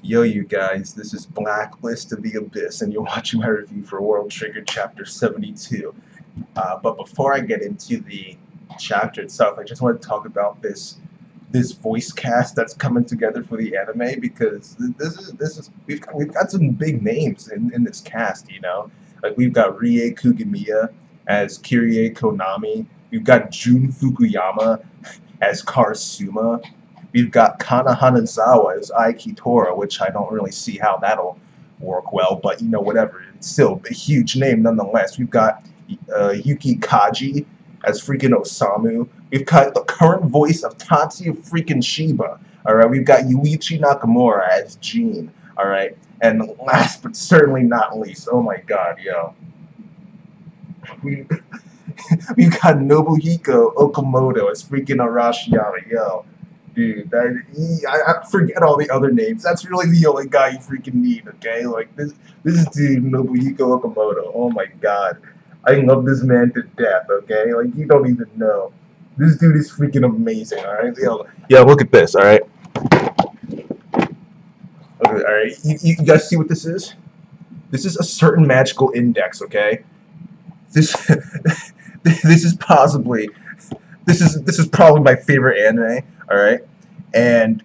Yo, you guys, this is Blacklist of the Abyss, and you're watching my review for World Trigger Chapter 72. But before I get into the chapter itself, I just want to talk about this voice cast that's coming together for the anime, because this is we've got some big names in this cast, you know? Like, we've got Rie Kugimiya as Kirie Konami, we've got Jun Fukuyama as Karasuma. We've got Kana Hanazawa as Aiki Tora, which I don't really see how that'll work well, but you know, whatever. It's still a huge name nonetheless. We've got Yuki Kaji as freaking Osamu. We've got the current voice of Tatsuya freaking Shiba. Alright, we've got Yuichi Nakamura as Gene. Alright, and last but certainly not least, oh my god, yo. We, we've got Nobuhiko Okamoto as freaking Arashiyama, yo. Dude, I forget all the other names. That's really the only guy you freaking need, okay? Like, this dude, Nobuhiko Okamoto, oh my god. I love this man to death, okay? Like, you don't even know. This dude is freaking amazing, alright? Yo, look at this, alright? Okay, alright, you guys see what this is? This is a certain magical index, okay? This this is possibly this is probably my favorite anime, alright? And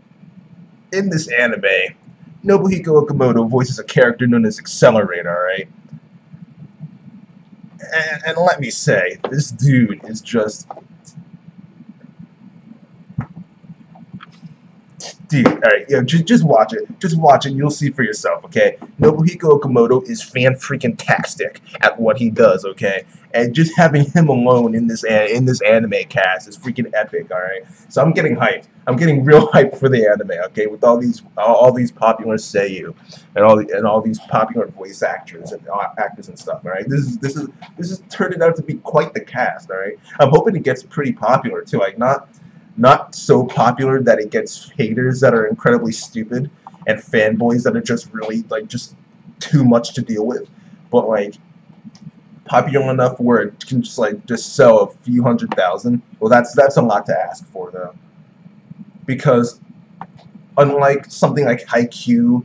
in this anime, Nobuhiko Okamoto voices a character known as Accelerator, alright? And let me say, this dude is just... Dude, alright, just watch it. Just watch it, you'll see for yourself, okay? Nobuhiko Okamoto is fan-freaking-tastic at what he does, okay? And just having him alone in this anime cast is freaking epic, alright? So I'm getting hyped. I'm getting real hyped for the anime, okay? With all these popular seiyuu and all these popular voice actors and stuff, alright? This is turning out to be quite the cast, alright? I'm hoping it gets pretty popular too, like not so popular that it gets haters that are incredibly stupid and fanboys that are just really like just too much to deal with, but like popular enough where it can just sell a few 100,000. Well, that's a lot to ask for though, because unlike something like Haikyuu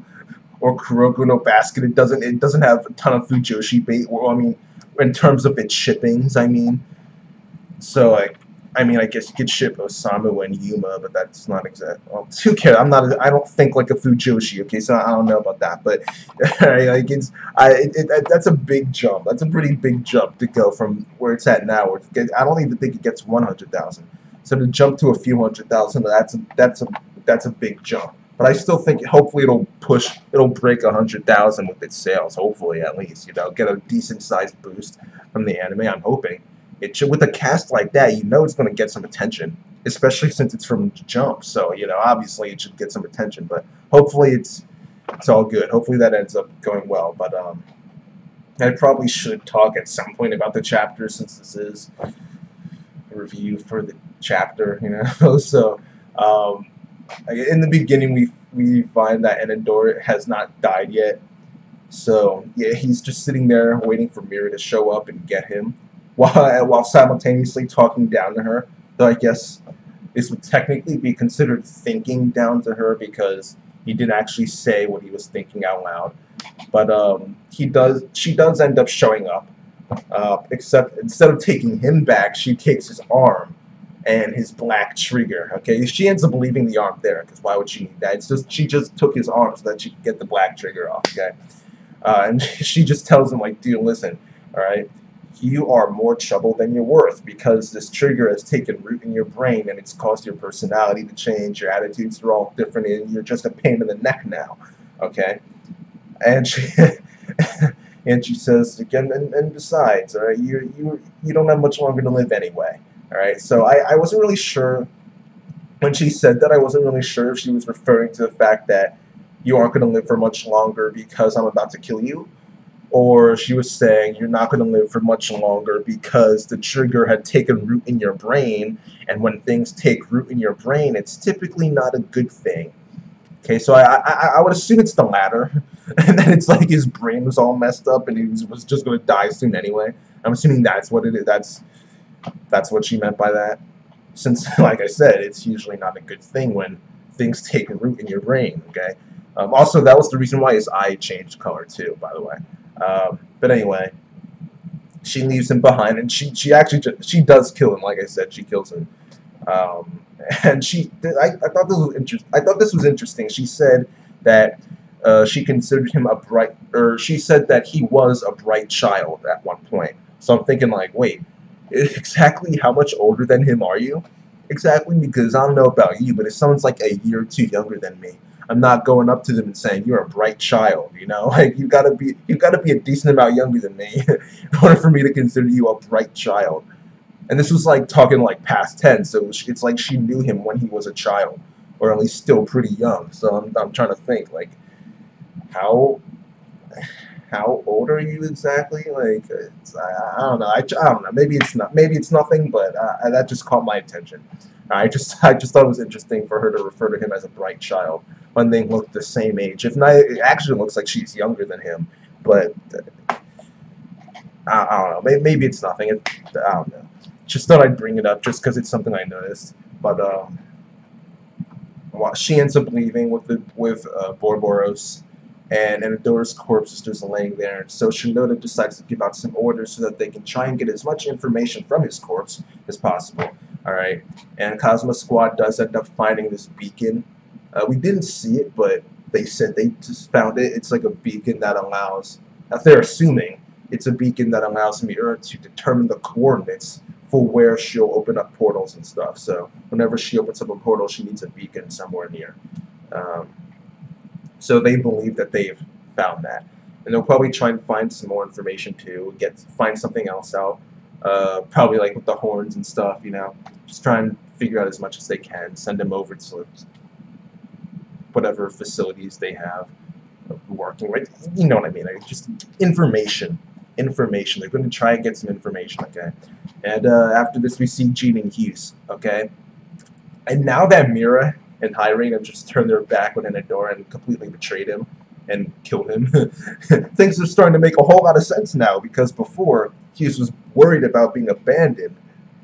or Kuroko no Basket, it doesn't have a ton of Fujoshi bait. Well, I mean, in terms of its shippings, I mean, so like. I mean, I guess you could ship Osamu and Yuma, but that's not exact. Well, who cares? I don't think like a Fujoshi. Okay, so I don't know about that, but like that's a big jump. That's a pretty big jump to go from where it's at now. I don't even think it gets 100,000. So to jump to a few 100,000, that's a big jump. But I still think hopefully it'll break 100,000 with its sales. Hopefully, at least, you know, get a decent sized boost from the anime. I'm hoping. It should, with a cast like that, you know it's going to get some attention, especially since it's from Jump. So, you know, obviously it should get some attention, but hopefully it's all good. Hopefully that ends up going well. But I probably should talk at some point about the chapter, since this is a review for the chapter, you know. So in the beginning, we find that Enador has not died yet. So yeah, he's just sitting there waiting for Mira to show up and get him, while simultaneously talking down to her. Though I guess this would technically be considered thinking down to her, because he didn't actually say what he was thinking out loud. But she does end up showing up. Except instead of taking him back, she takes his arm and his black trigger. Okay, she ends up leaving the arm there, because why would she need that? It's just she just took his arm so that she could get the black trigger off. Okay, and she just tells him, like, dude, listen, all right. You are more trouble than you're worth, because this trigger has taken root in your brain and it's caused your personality to change, your attitudes are all different, and you're just a pain in the neck now, okay? And she and she says again, and besides, all right, you don't have much longer to live anyway, all right? So I wasn't really sure when she said that. I wasn't really sure if she was referring to the fact that you aren't going to live for much longer because I'm about to kill you, or she was saying you're not going to live for much longer because the trigger had taken root in your brain, and when things take root in your brain, it's typically not a good thing. Okay, so I would assume it's the latter, and then it's like his brain was all messed up and he was just going to die soon anyway. I'm assuming that's what it is. That's what she meant by that. Since, like I said, it's usually not a good thing when things take root in your brain, okay? Also, that was the reason why his eye changed color too, by the way. But anyway, she leaves him behind, and she actually she does kill him. Like I said, she kills him. Um, and I thought this was interesting. I thought this was interesting. She said that she considered him a bright, or she said that he was a bright child at one point. So I'm thinking like, wait, exactly how much older than him are you? Exactly, because I don't know about you, but if someone's like a year or two younger than me, I'm not going up to them and saying you're a bright child. You know, like you gotta be a decent amount younger than me in order for me to consider you a bright child. And this was like talking like past tense, so it's like she knew him when he was a child, or at least still pretty young. So I'm trying to think like how how old are you exactly? Like I don't know. I don't know. Maybe it's not. Maybe it's nothing. But that just caught my attention. I just thought it was interesting for her to refer to him as a bright child when they look the same age. If not, it actually looks like she's younger than him. But I don't know. Maybe it's nothing. I don't know. Just thought I'd bring it up just because it's something I noticed. But well, she ends up leaving with Borboros, and Anadora's corpse is just laying there. So Shinoda decides to give out some orders so that they can try and get as much information from his corpse as possible. Alright, and Kazuma Squad does end up finding this beacon. We didn't see it, but they said they just found it. It's like a beacon that allows, if they're assuming, it's a beacon that allows Miura to determine the coordinates for where she'll open up portals and stuff. So whenever she opens up a portal, she needs a beacon somewhere near. So they believe that they've found that, and they'll probably try and find some more information too. Find something else out. Probably like with the horns and stuff, you know. Just try and figure out as much as they can. Send them over to whatever facilities they have working with. You know what I mean? Like just information. They're going to try and get some information, okay? And after this, we see Jean and Hughes, okay? And now that Mira and Hyrene have just turned their back on Anadora and completely betrayed him and killed him, things are starting to make a whole lot of sense now, because before, Hughes was worried about being abandoned.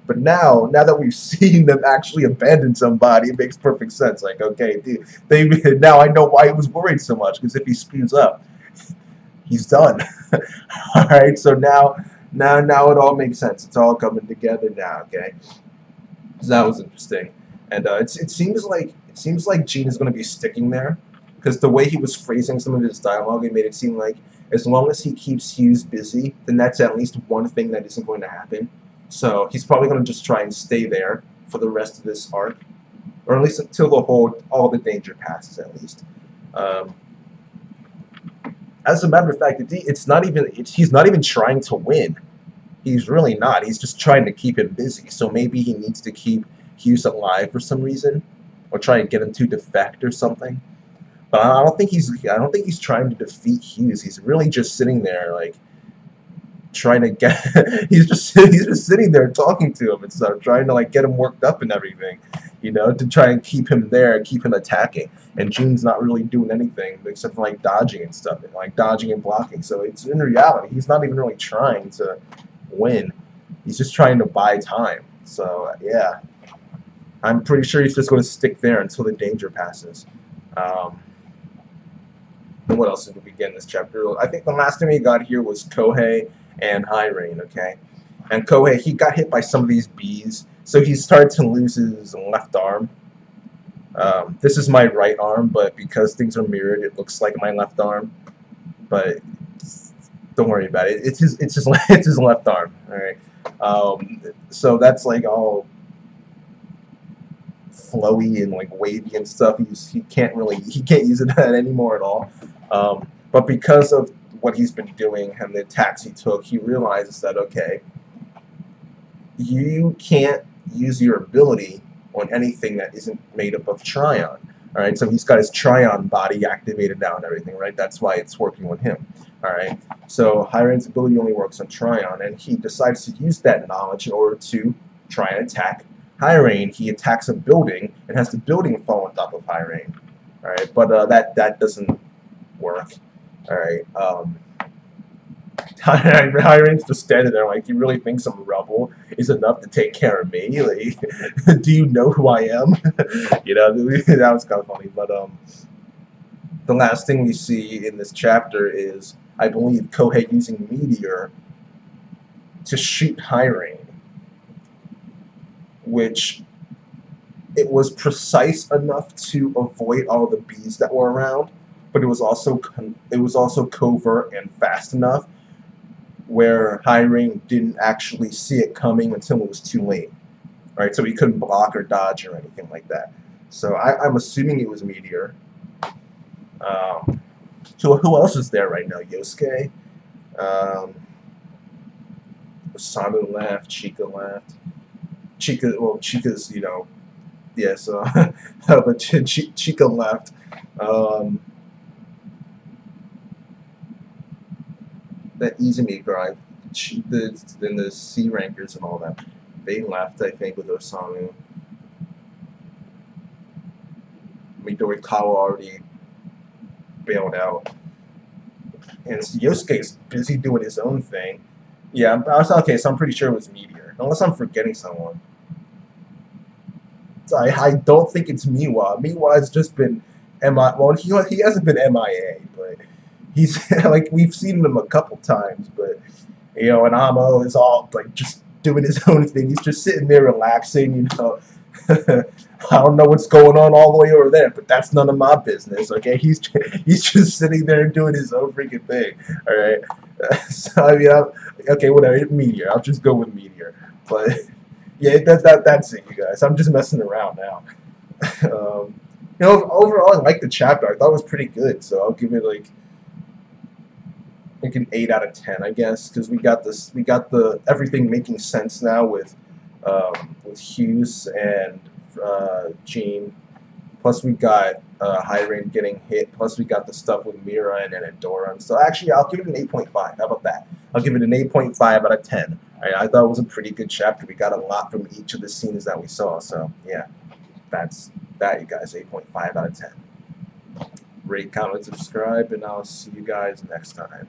But now that we've seen them actually abandon somebody, it makes perfect sense. Like, okay, now I know why he was worried so much, because if he screws up, he's done. Alright, so now it all makes sense. It's all coming together now, okay? So that was interesting. And it seems like Jean is going to be sticking there, because the way he was phrasing some of his dialogue, it made it seem like as long as he keeps Hughes busy, then that's at least one thing that isn't going to happen. So he's probably going to just try and stay there for the rest of this arc, or at least until all the danger passes, at least. As a matter of fact, he's not even trying to win. He's really not. He's just trying to keep him busy. So maybe he needs to keep Hughes alive for some reason, or try and get him to defect or something. But I don't think he's trying to defeat Hughes. He's really just sitting there, like trying to get. he's just sitting there talking to him and stuff, trying to like get him worked up and everything, you know, to try and keep him there, keep him attacking. And Jean's not really doing anything except for like dodging and stuff, like dodging and blocking. So it's in reality, he's not even really trying to win. He's just trying to buy time. So yeah, I'm pretty sure he's just going to stick there until the danger passes. And what else did we get in this chapter? I think the last time we got here was Kohei and Hyrene, okay? And Kohei, he got hit by some of these bees, so he started to lose his left arm. This is my right arm, but because things are mirrored, it looks like my left arm. But don't worry about it. It's his left arm. All right. So that's like all flowy and like wavy and stuff. He can't use it anymore at all. But because of what he's been doing and the attacks he took, he realizes that okay, you can't use your ability on anything that isn't made up of Tryon. Alright, so he's got his Tryon body activated now and everything, right? That's why it's working on him. Alright, so Hyrene's ability only works on Tryon, and he decides to use that knowledge in order to try and attack Hyrene. He attacks a building and has the building fall on top of Hyrene. Alright, but that doesn't work. Alright, Hyrene's just standing there like, you really think some rubble is enough to take care of me? Like, do you know who I am? You know, that was kind of funny, but the last thing we see in this chapter is, I believe, Kohei using Meteor to shoot Hiring, which it was precise enough to avoid all the bees that were around, but it was also covert and fast enough where Hiring didn't actually see it coming until it was too late. Right, so he couldn't block or dodge or anything like that. So I'm assuming it was Meteor. So who else is there right now? Yosuke. Samu left. Chika left. Chika's, yeah, so, but Chika left. That Izumi guy, then the C rankers and all that, they left, I think, with Osamu. Midorikawa already bailed out. And Yosuke's busy doing his own thing. Yeah, okay, so I'm pretty sure it was Meteor. Unless I'm forgetting someone. I don't think it's Miwa. Miwa has just been well, he hasn't been MIA, but he's like, we've seen him a couple times, but and Amo is all like just doing his own thing. He's just sitting there relaxing, I don't know what's going on all the way over there, but that's none of my business. Okay, he's just sitting there doing his own freaking thing. All right, so I mean, okay, whatever. Meteor. I'll just go with Meteor. But yeah, that's it, you guys. I'm just messing around now. Overall, I like the chapter. I thought it was pretty good, so I'll give it like an 8 out of 10, I guess, because we got the everything making sense now with Hughes and Gene. Plus we got Hiring getting hit. Plus we got the stuff with Mira and Endoran. So actually, I'll give it an 8.5. How about that? I'll give it an 8.5 out of 10. I thought it was a pretty good chapter. We got a lot from each of the scenes that we saw. So yeah, that's that, you guys. 8.5 out of 10. Rate, comment, subscribe, and I'll see you guys next time.